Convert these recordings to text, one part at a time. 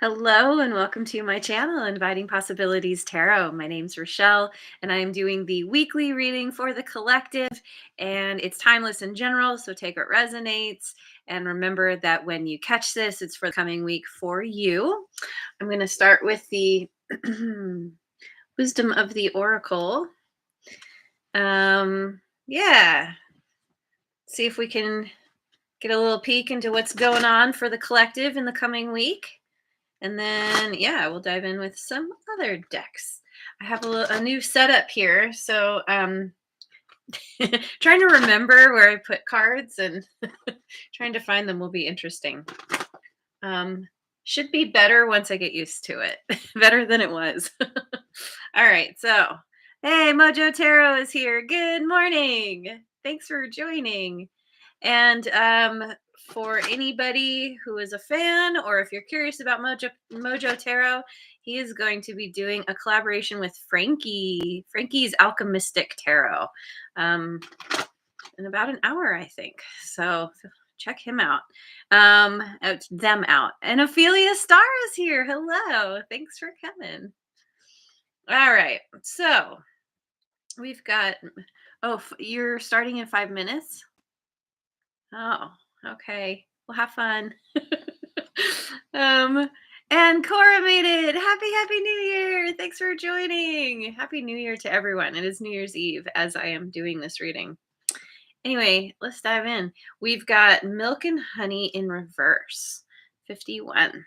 Hello and welcome to my channel, Inviting Possibilities Tarot. My name's Rochelle and I am doing the weekly reading for the collective, and it's timeless in general, so take what resonates. And remember that when you catch this, it's for the coming week for you. I'm going to start with the Wisdom of the Oracle. Yeah, see if we can get a little peek into what's going on for the collective in the coming week. And then, yeah, we'll dive in with some other decks. I have a new setup here. So trying to remember where I put cards and trying to find them will be interesting. Should be better once I get used to it. Better than it was. All right. So, hey, Mojo Tarot is here. Good morning. Thanks for joining. And for anybody who is a fan, or if you're curious about Mojo Tarot, he is going to be doing a collaboration with Frankie's Alchemistic Tarot, in about an hour, I think. So check him out. Them out. And Ophelia Star is here. Hello. Thanks for coming. All right. So we've got, you're starting in 5 minutes? Oh, okay. Well, have fun. And Cora made it. Happy New Year. Thanks for joining. Happy New Year to everyone. It is New Year's Eve as I am doing this reading. Anyway, let's dive in. We've got Milk and Honey in reverse, 51.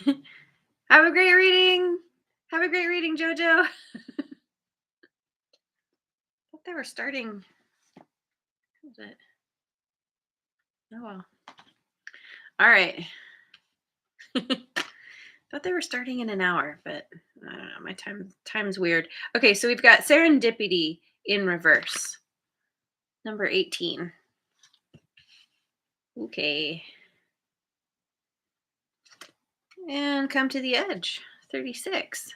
Have a great reading. Have a great reading, JoJo. Thought they were starting. What was it? Oh well. All right. Thought they were starting in an hour, but I don't know. My time's weird. Okay, so we've got Serendipity in reverse, number 18. Okay. And Come to the Edge, 36.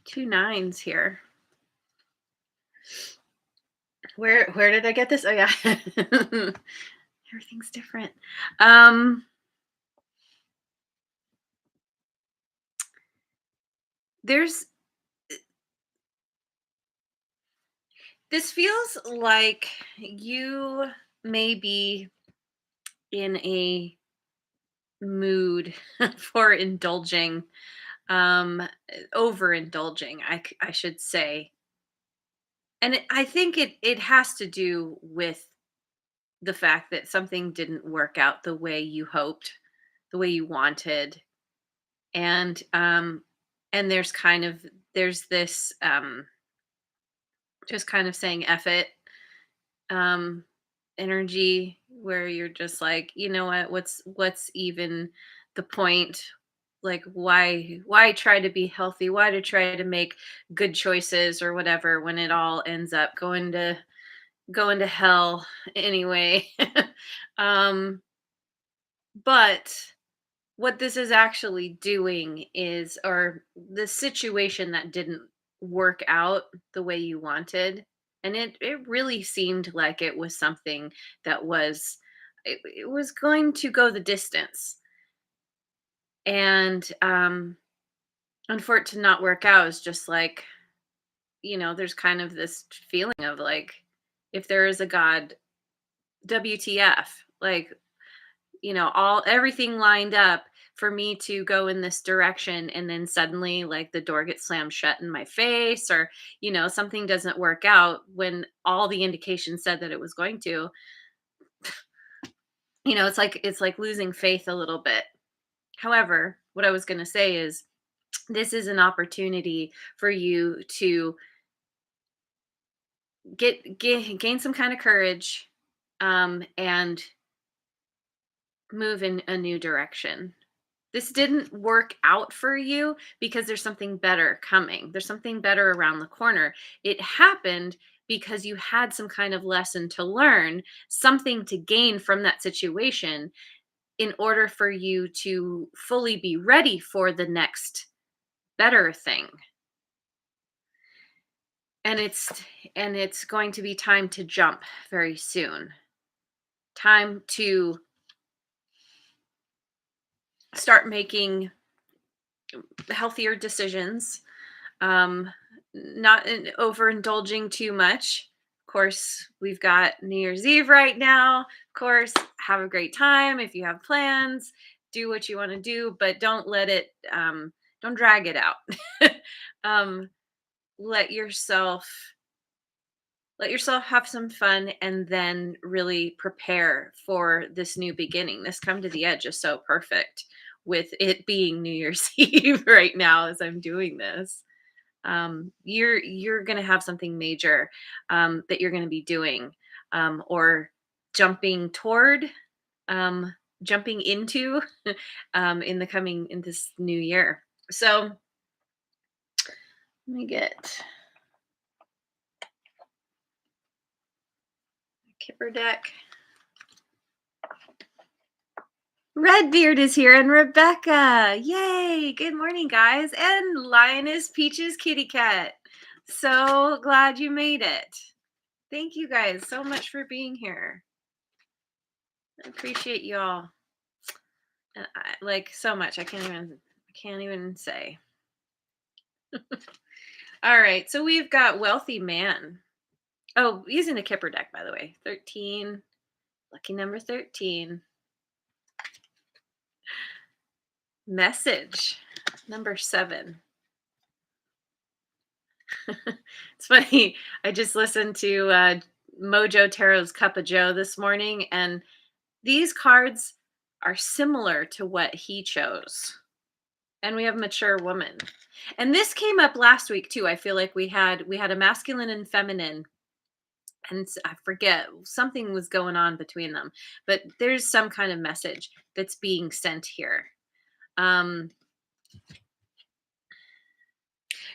2 9s here. Where did I get this? Oh yeah. Everything's different. This feels like you may be in a mood for indulging, overindulging, I should say. And I think it has to do with the fact that something didn't work out the way you hoped, the way you wanted. And there's this just kind of saying F it energy where you're just like, you know what, what's even the point? Like, why try to be healthy? Why to try to make good choices or whatever when it all ends up going to hell anyway. um but what this is actually doing is, or the situation that didn't work out the way you wanted, and it really seemed like it was something that it was going to go the distance. And for it to not work out is just like, there's kind of this feeling of like, if there is a God, WTF? Like, everything lined up for me to go in this direction, and then suddenly like the door gets slammed shut in my face, or something doesn't work out when all the indications said that it was going to. It's like losing faith a little bit. However, what I was going to say is, this is an opportunity for you to gain some kind of courage, and move in a new direction. This didn't work out for you because there's something better coming. There's something better around the corner. It happened because you had some kind of lesson to learn, something to gain from that situation, in order for you to fully be ready for the next better thing. and it's going to be time to jump very soon. Time to start making healthier decisions, um, not overindulging too much. Of course, we've got New Year's Eve right now. Of course, have a great time if you have plans. Do what you want to do, but don't let it. Don't drag it out. um, let yourself let yourself have some fun, and then really prepare for this new beginning. This come to the edge is so perfect with it being New Year's Eve right now as I'm doing this. You're going to have something major that you're going to be doing, or jumping toward, um, jumping into in this new year. So let me get a Kipper deck. Redbeard is here and Rebecca. Yay! Good morning, guys. And Lioness Peaches Kitty Cat. So glad you made it. Thank you guys so much for being here. I appreciate y'all. Like so much. I can't even say. All right. So we've got Wealthy Man. Oh, using a Kipper deck, by the way. 13. Lucky number 13. Message number 7. It's funny. I just listened to Mojo Tarot's Cup of Joe this morning, and these cards are similar to what he chose. And we have mature woman. And this came up last week too. I feel like we had a masculine and feminine, and I forget, something was going on between them, but there's some kind of message that's being sent here.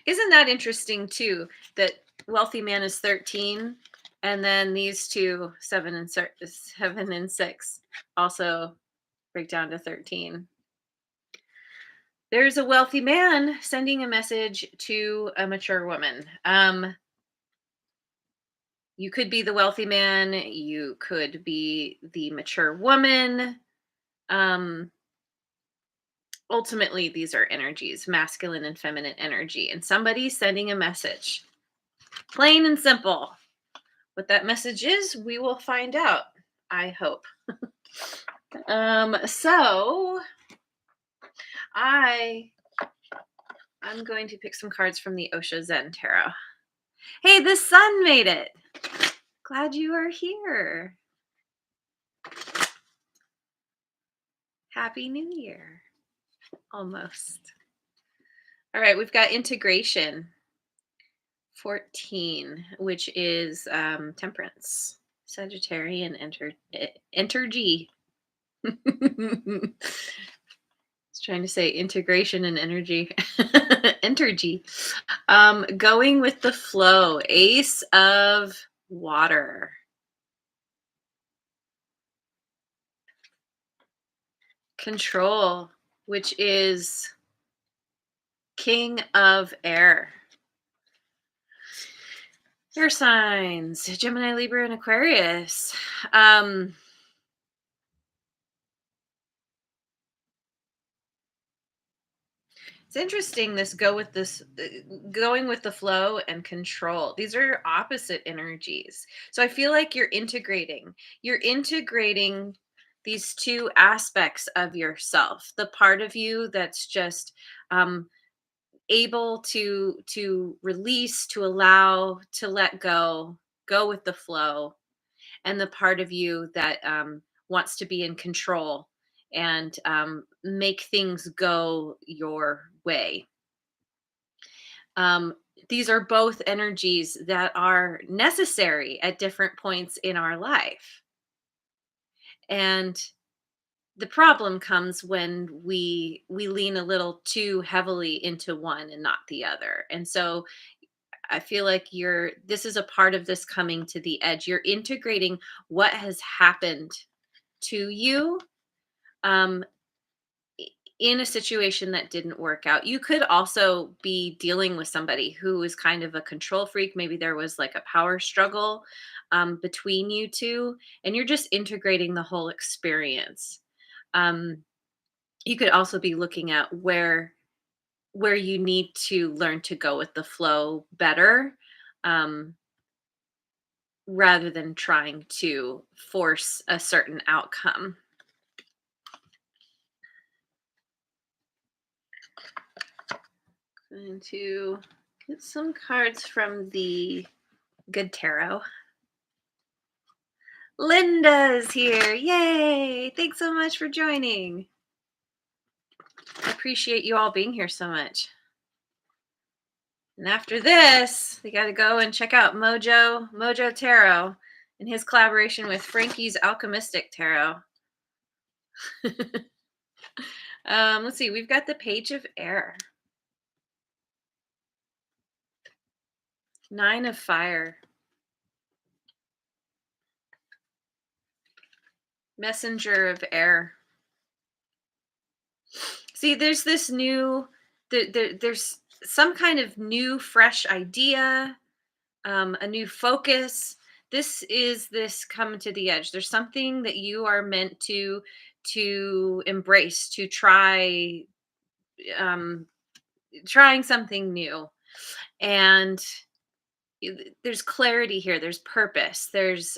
Isn't that interesting too, that Wealthy Man is 13, and then these two, 7 and 6, also break down to 13. There's a wealthy man sending a message to a mature woman. You could be the wealthy man, you could be the mature woman. Ultimately, these are energies, masculine and feminine energy, and somebody's sending a message. Plain and simple. What that message is, we will find out, I hope. So I'm going to pick some cards from the Osho Zen Tarot. Hey, the sun made it. Glad you are here. Happy New Year. Almost. All right, we've got integration. 14, which is temperance. Sagittarian energy. Trying to say integration and energy. Energy. Going with the flow. Ace of water. Control, which is king of air. Air signs. Gemini, Libra, and Aquarius. It's interesting, going with the flow and control. These are opposite energies. So I feel like you're integrating these two aspects of yourself. The part of you that's just able to release, to allow, to let go with the flow, and the part of you that wants to be in control and make things go your way. These are both energies that are necessary at different points in our life. And the problem comes when we lean a little too heavily into one and not the other. And so I feel like this is a part of this coming to the edge. You're integrating what has happened to you, um, in a situation that didn't work out. You could also be dealing with somebody who is kind of a control freak. Maybe there was like a power struggle between you two, and you're just integrating the whole experience. Um, you could also be looking at where you need to learn to go with the flow better, um, rather than trying to force a certain outcome. Going to get some cards from the Good Tarot. Linda's here. Yay! Thanks so much for joining. I appreciate you all being here so much. And after this, we got to go and check out Mojo Tarot and his collaboration with Frankie's Alchemistic Tarot. Let's see. We've got the Page of Air, Nine of Fire, Messenger of Air. See, there's this new, there's some kind of new, fresh idea, a new focus. This is this coming to the edge. There's something that you are meant to embrace, to try, um, trying something new, and there's clarity here. There's purpose. There's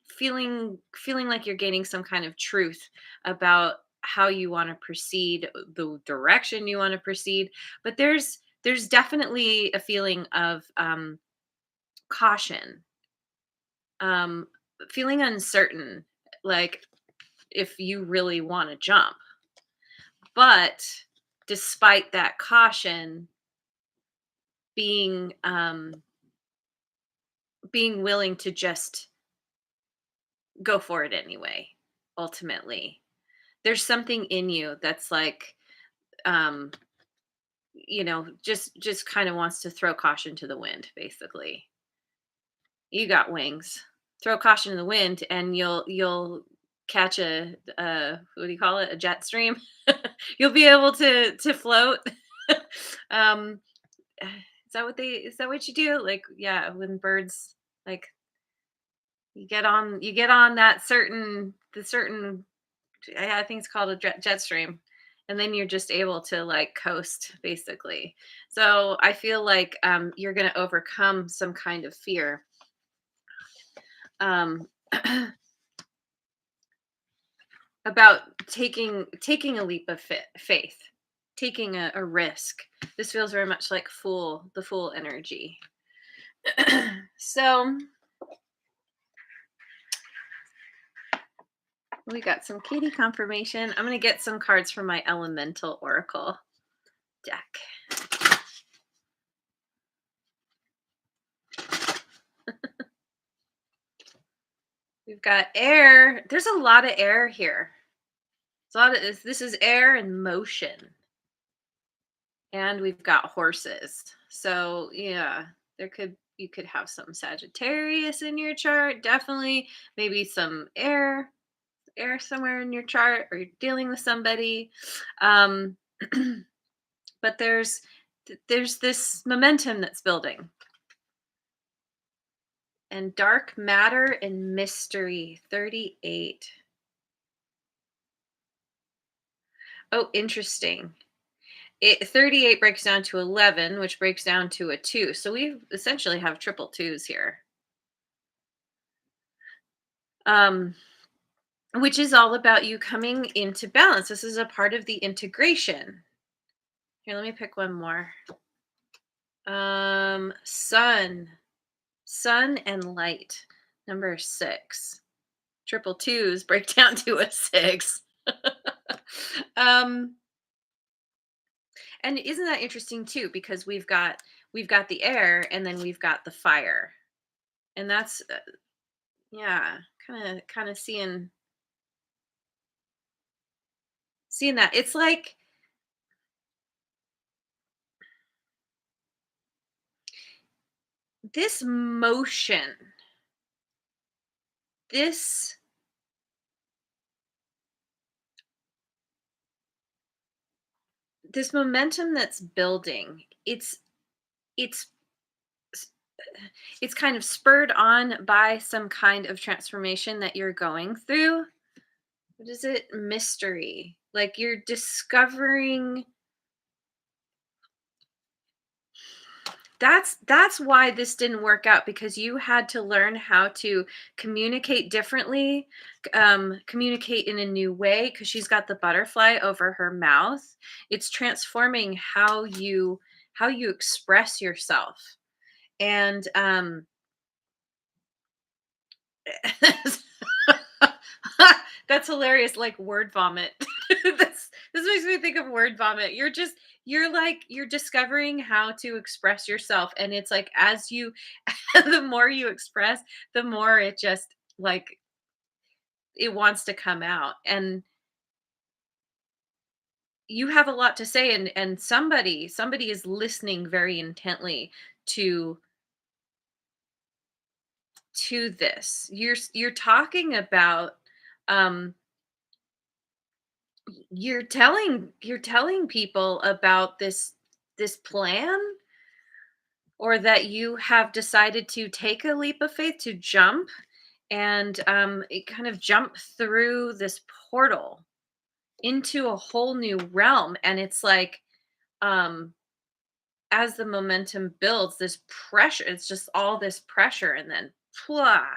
feeling like you're gaining some kind of truth about how you want to proceed, the direction you want to proceed. But there's definitely a feeling of caution, um, feeling uncertain, like if you really want to jump. But despite that caution, being being willing to just go for it anyway. Ultimately, there's something in you that's like, um just kind of wants to throw caution to the wind. Basically, you got wings, throw caution in the wind, and you'll catch what do you call it, a jet stream. You'll be able to float. um is that what you do, like, yeah, when birds, like, you get on that certain, I think it's called a jet stream, and then you're just able to like coast, basically. So I feel like you're going to overcome some kind of fear, um, about taking a leap of faith, taking a risk. This feels very much like the fool energy. So we got some kitty confirmation. I'm going to get some cards from my elemental oracle deck. We've got air. There's a lot of air here. It's a lot of this is air and motion. And we've got horses. So yeah, you could have some Sagittarius in your chart. Definitely maybe some air somewhere in your chart, or you're dealing with somebody. Um but there's this momentum that's building. And dark matter and mystery, 38. Oh, interesting. 38 breaks down to 11, which breaks down to a 2. So we essentially have triple twos here. Um, which is all about you coming into balance. This is a part of the integration. Here, let me pick one more. Sun and light, number 6. Triple twos break down to a 6. um, and isn't that interesting too? Because we've got the air, and then we've got the fire, and that's yeah, kind of seeing that. It's like this motion, this this momentum that's building, it's s- it's kind of spurred on by some kind of transformation that you're going through. What is it? Mystery. Like you're discovering. That's why this didn't work out, because you had to learn how to communicate differently, communicate in a new way, because she's got the butterfly over her mouth. It's transforming how you express yourself. And that's hilarious, like word vomit. This makes me think of word vomit. You're discovering how to express yourself, and it's like as you the more you express, the more it just like it wants to come out. And you have a lot to say, and somebody is listening very intently to this. You're talking about um you're telling people about this plan, or that you have decided to take a leap of faith, to jump and it kind of jump through this portal into a whole new realm. And it's like um as the momentum builds, this pressure, it's just all this pressure, and then plah,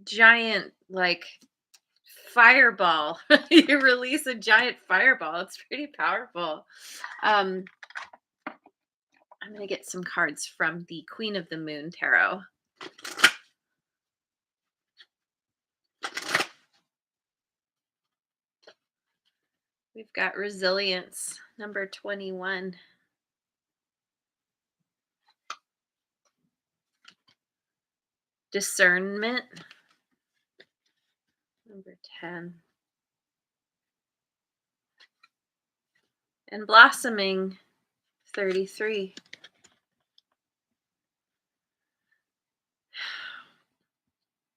giant like fireball. You release a giant fireball. It's pretty powerful. um I'm gonna get some cards from the Queen of the Moon tarot. We've got resilience, number 21. Discernment, number 10. And blossoming, 33.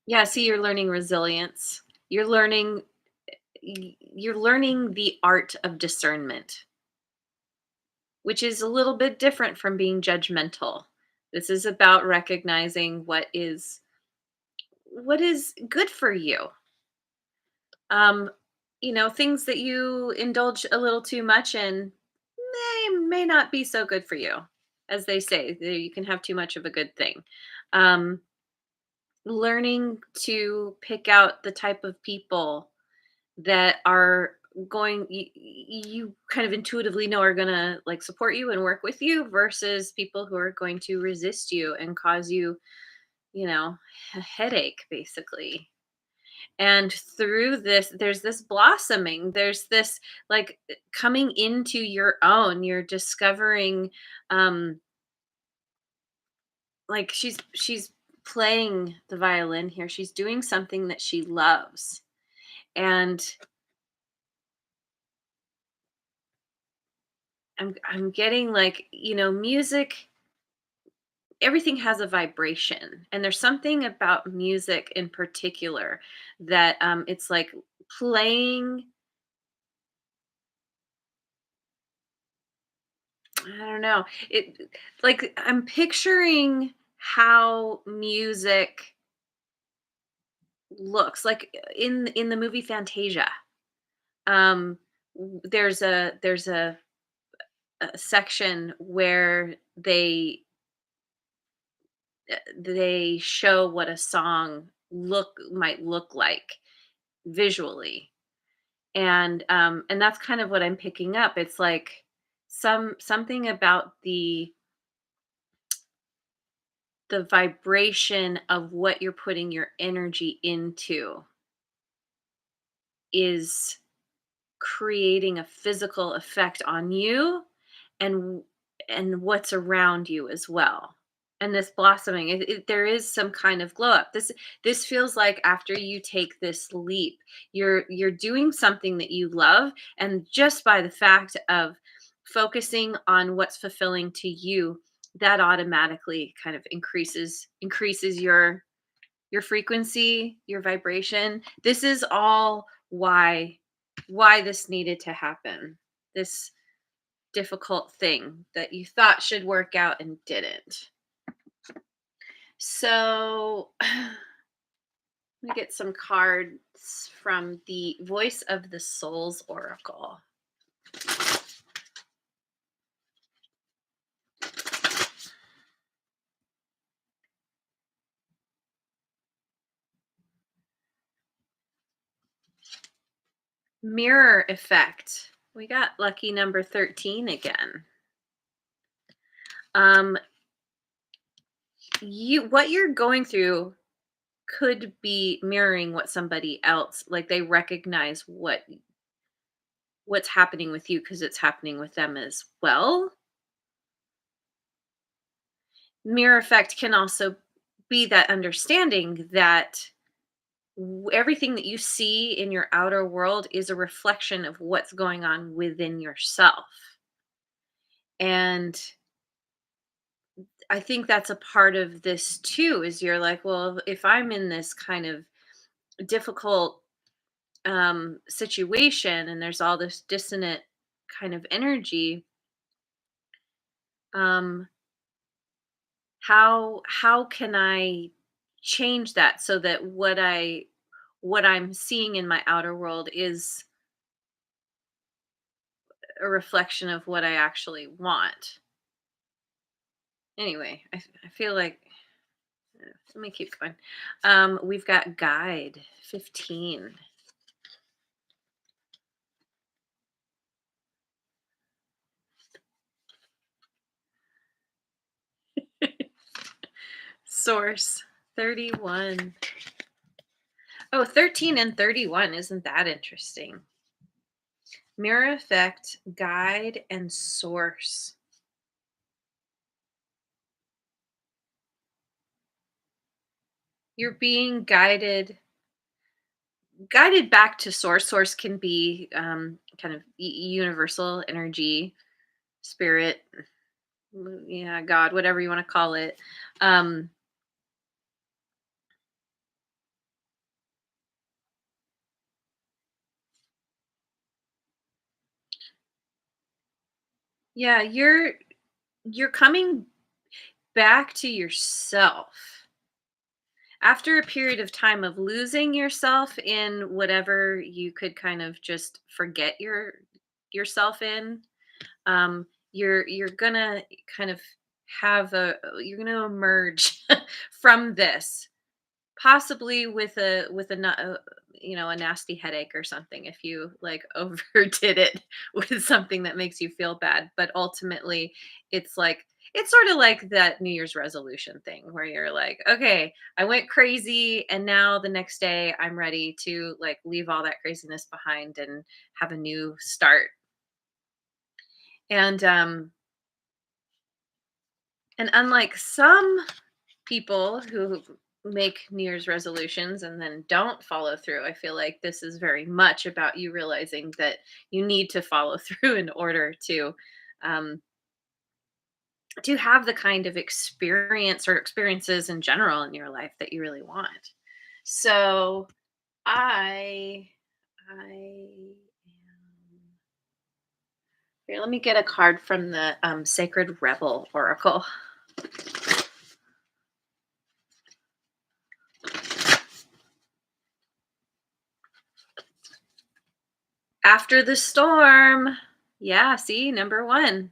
Yeah, see, you're learning resilience. You're learning the art of discernment, which is a little bit different from being judgmental. This is about recognizing what is good for you. Um, things that you indulge a little too much in may not be so good for you. As they say, you can have too much of a good thing. Um, Learning to pick out the type of people that are you kind of intuitively know are gonna like support you and work with you, versus people who are going to resist you and cause you, you know, a headache basically. And through this, there's this blossoming, there's this like coming into your own. You're discovering um like she's playing the violin here, she's doing something that she loves. And I'm getting like, music, everything has a vibration, and there's something about music in particular that it's like playing. I don't know. It like I'm picturing how music looks like in the movie Fantasia. There's a section where they show what a song might look like visually. And that's kind of what I'm picking up. It's like something about the vibration of what you're putting your energy into is creating a physical effect on you, and what's around you as well. And this blossoming, there is some kind of glow up. This feels like after you take this leap, you're doing something that you love, and just by the fact of focusing on what's fulfilling to you, that automatically kind of increases your frequency, your vibration. This is all why this needed to happen. This difficult thing that you thought should work out and didn't. So let me get some cards from the Voice of the Souls Oracle. Mirror effect. We got lucky number 13 again. What you're going through could be mirroring what somebody else, like they recognize what's happening with you because it's happening with them as well. Mirror effect can also be that understanding that everything that you see in your outer world is a reflection of what's going on within yourself. And I think that's a part of this too, is you're like, well, if I'm in this kind of difficult situation and there's all this dissonant kind of energy, um how can I change that so that what I'm seeing in my outer world is a reflection of what I actually want. Anyway, I feel like let me keep going. We've got guide 15. Source 31. Oh, 13 and 31. Isn't that interesting? Mirror effect, guide, and source. You're being guided back to source. Source can be kind of universal energy, spirit, yeah, God, whatever you want to call it. Um, yeah, you're coming back to yourself after a period of time of losing yourself in whatever you could kind of just forget yourself in. You're gonna kind of you're gonna emerge from this possibly with a nasty headache or something if you like overdid it with something that makes you feel bad, but ultimately it's like it's sort of like that New Year's resolution thing where you're like, okay, I went crazy and now the next day I'm ready to like leave all that craziness behind and have a new start. And unlike some people who make New Year's resolutions and then don't follow through, I feel like this is very much about you realizing that you need to follow through in order um, to have the kind of experience or experiences in general in your life that you really want. So I here, let me get a card from the Sacred Rebel Oracle. After the storm. Yeah, see, number one.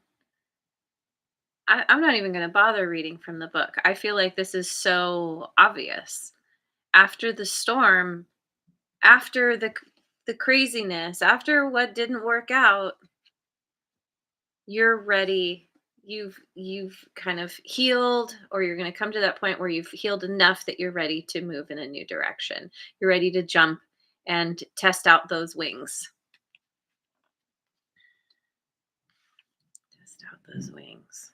I'm not even going to bother reading from the book. I feel like this is so obvious. After the storm, after the craziness, after what didn't work out, you're ready. You've kind of healed, or you're going to come to that point where you've healed enough that you're ready to move in a new direction. You're ready to jump and test out those wings. Test out those wings.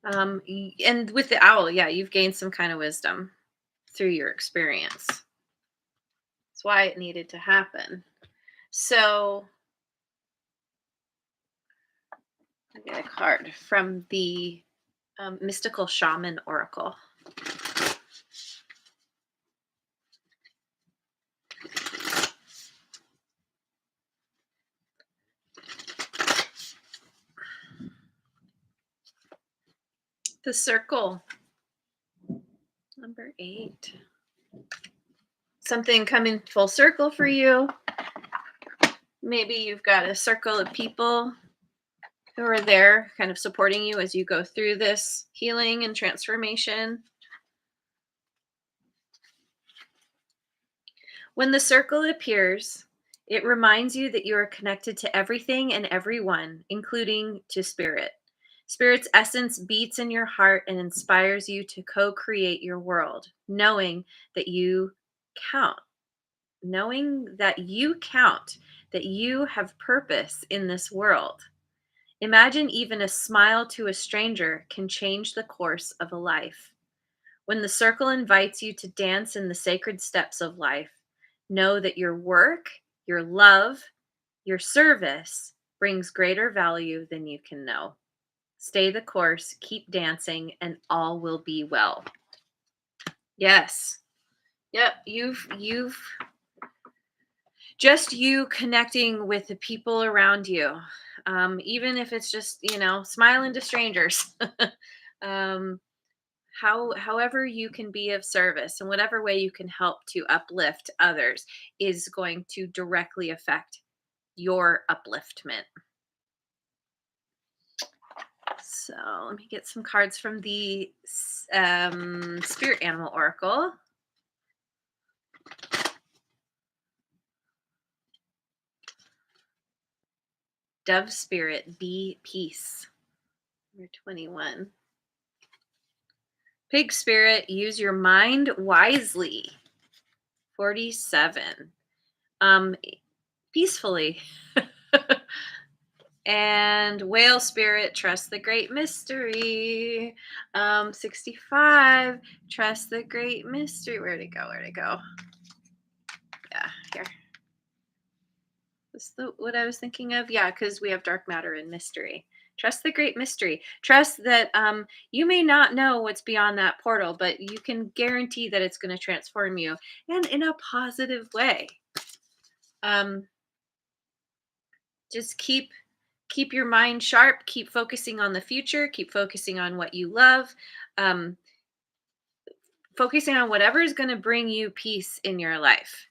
And with the owl, yeah, you've gained some kind of wisdom through your experience. That's why it needed to happen. So I get a card from the Mystical Shaman Oracle. The circle, number 8. Something coming full circle for you. Maybe you've got a circle of people who are there kind of supporting you as you go through this healing and transformation. When the circle appears, it reminds you that you are connected to everything and everyone, including to spirit. Spirit's essence beats in your heart and inspires you to co create your world, knowing that you count, that you have purpose in this world. Imagine even a smile to a stranger can change the course of a life. When the circle invites you to dance in the sacred steps of life, know that your work, your love, your service brings greater value than you can know. Stay the course, keep dancing, and all will be well. Yes. Yep, you've just you connecting with the people around you. Even if it's just, smiling to strangers. um, however you can be of service and whatever way you can help to uplift others is going to directly affect your upliftment. So let me get some cards from the Spirit Animal Oracle. Dove Spirit, be peace. Number 21. Pig Spirit, use your mind wisely. 47. Peacefully. And Whale Spirit, trust the great mystery. 65, trust the great mystery. Where'd it go? Yeah, here. That's what I was thinking of. Yeah, because we have dark matter and mystery. Trust the great mystery. Trust that you may not know what's beyond that portal, but you can guarantee that it's going to transform you, and in a positive way. Just keep your mind sharp. Keep focusing on the future. Keep focusing on what you love. Focusing on whatever is going to bring you peace in your life,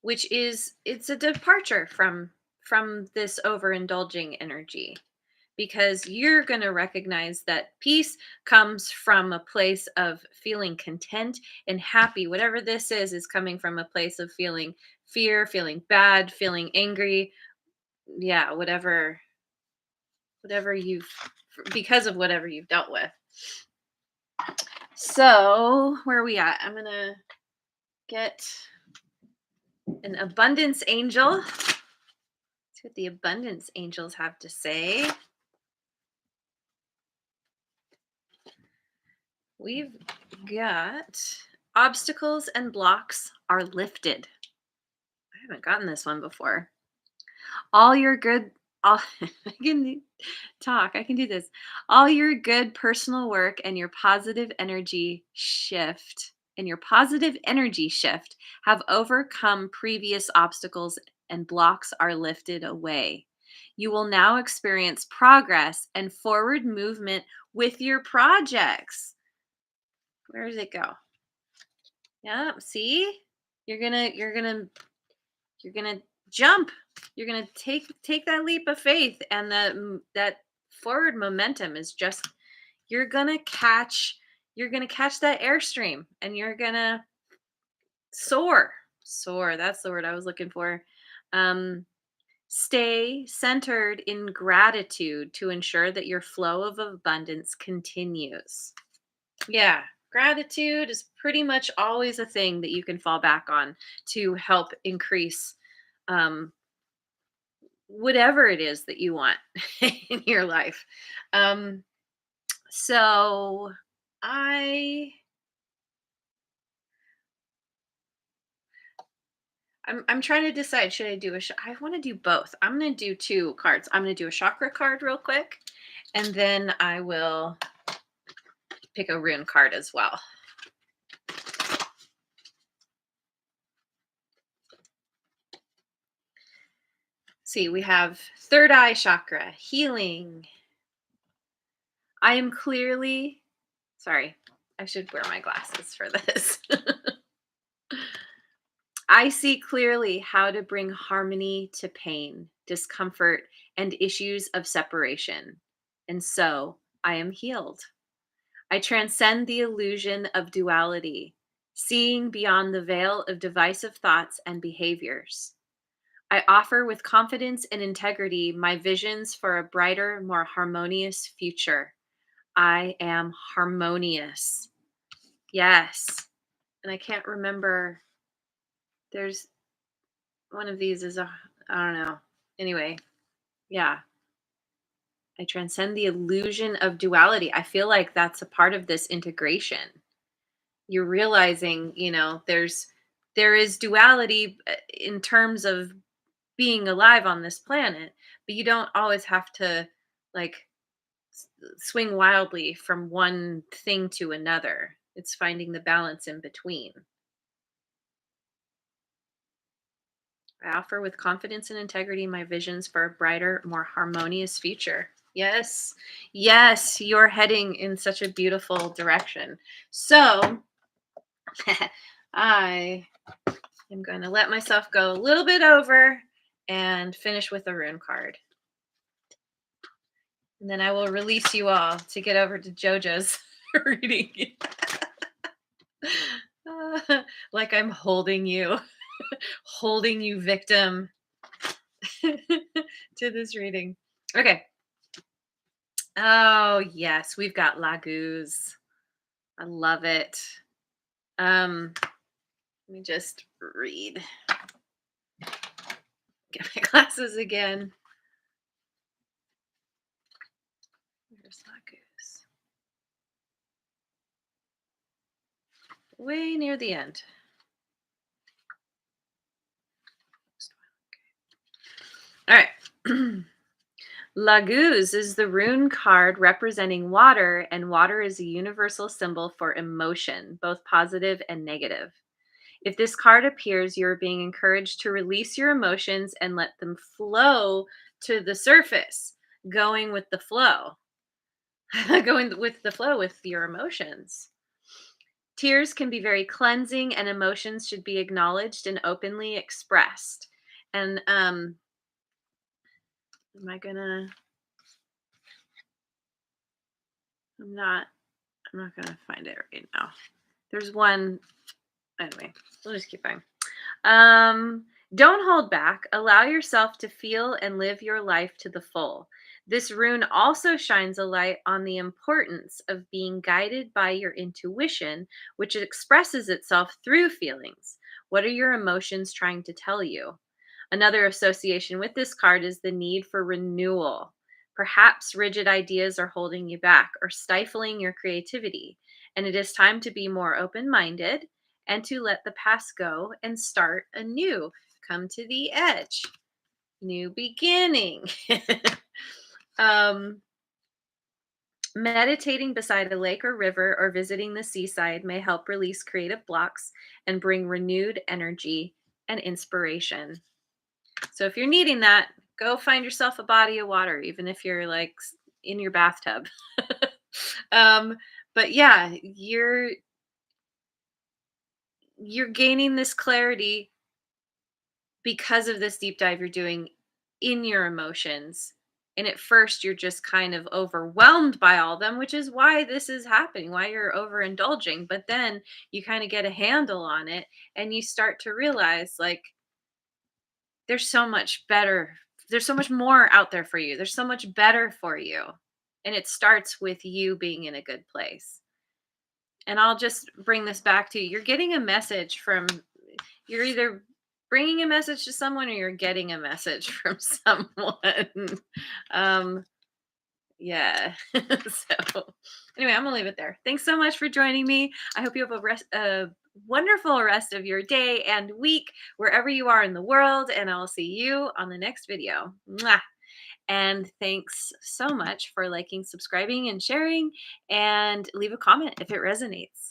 which is it's a departure from this overindulging energy, because you're going to recognize that peace comes from a place of feeling content and happy. Whatever this is coming from a place of feeling fear, feeling bad, feeling angry. Yeah, whatever you've, because of whatever you've dealt with. So where are we at? I'm going to get an abundance angel. See what the abundance angels have to say. We've got obstacles and blocks are lifted. I haven't gotten this one before. All your good, all I can talk. I can do this. All your good personal work and your positive energy shift have overcome previous obstacles, and blocks are lifted away. You will now experience progress and forward movement with your projects. Where does it go? Yeah, see? You're gonna jump. You're gonna take that leap of faith, and that forward momentum is just, you're gonna catch that airstream, and you're gonna soar. That's the word I was looking for. Stay centered in gratitude to ensure that your flow of abundance continues. Yeah, gratitude is pretty much always a thing that you can fall back on to help increase whatever it is that you want in your life. So I'm trying to decide, should I do I want to do both. I'm going to do 2 cards. I'm going to do a chakra card real quick, and then I will pick a rune card as well. See, we have third eye chakra, healing. I am clearly, sorry, I should wear my glasses for this. I see clearly how to bring harmony to pain, discomfort, and issues of separation. And so I am healed. I transcend the illusion of duality, seeing beyond the veil of divisive thoughts and behaviors. I offer with confidence and integrity my visions for a brighter, more harmonious future. I am harmonious. Yes. And I can't remember. There's one of these is I don't know. Anyway, yeah. I transcend the illusion of duality. I feel like that's a part of this integration. You're realizing, there is duality in terms of being alive on this planet, but you don't always have to like swing wildly from one thing to another. It's finding the balance in between. I offer with confidence and integrity my visions for a brighter, more harmonious future. Yes, yes, you're heading in such a beautiful direction. So, I am going to let myself go a little bit over and finish with a rune card. And then I will release you all to get over to JoJo's reading. Like I'm holding you, holding you victim to this reading. Okay. Oh, yes, we've got Laguz. I love it. Let me just read. Get my glasses again. Where's Laguz? Way near the end. All right. Laguz is the rune card representing water, and water is a universal symbol for emotion, both positive and negative. If this card appears, you're being encouraged to release your emotions and let them flow to the surface, going with the flow, going with the flow with your emotions. Tears can be very cleansing, and emotions should be acknowledged and openly expressed. And am I gonna? I'm not. I'm not gonna find it right now. There's one. Anyway, we'll just keep going. Don't hold back. Allow yourself to feel and live your life to the full. This rune also shines a light on the importance of being guided by your intuition, which expresses itself through feelings. What are your emotions trying to tell you? Another association with this card is the need for renewal. Perhaps rigid ideas are holding you back or stifling your creativity, and it is time to be more open minded and to let the past go and start anew. Come to the edge. New beginning. um, Meditating beside a lake or river or visiting the seaside may help release creative blocks and bring renewed energy and inspiration. So if you're needing that, go find yourself a body of water, even if you're like in your bathtub. um, but yeah, you're gaining this clarity because of this deep dive you're doing in your emotions. And at first, you're just kind of overwhelmed by all of them, which is why this is happening, why you're overindulging. But then you kind of get a handle on it and you start to realize like, there's so much better. There's so much more out there for you. There's so much better for you. And it starts with you being in a good place. And I'll just bring this back to you. You're getting a message from, you're either bringing a message to someone or you're getting a message from someone. um, yeah. So anyway, I'm gonna leave it there. Thanks so much for joining me. I hope you have a wonderful rest of your day and week wherever you are in the world, and I'll see you on the next video. Mwah. And thanks so much for liking, subscribing, and sharing, and leave a comment if it resonates.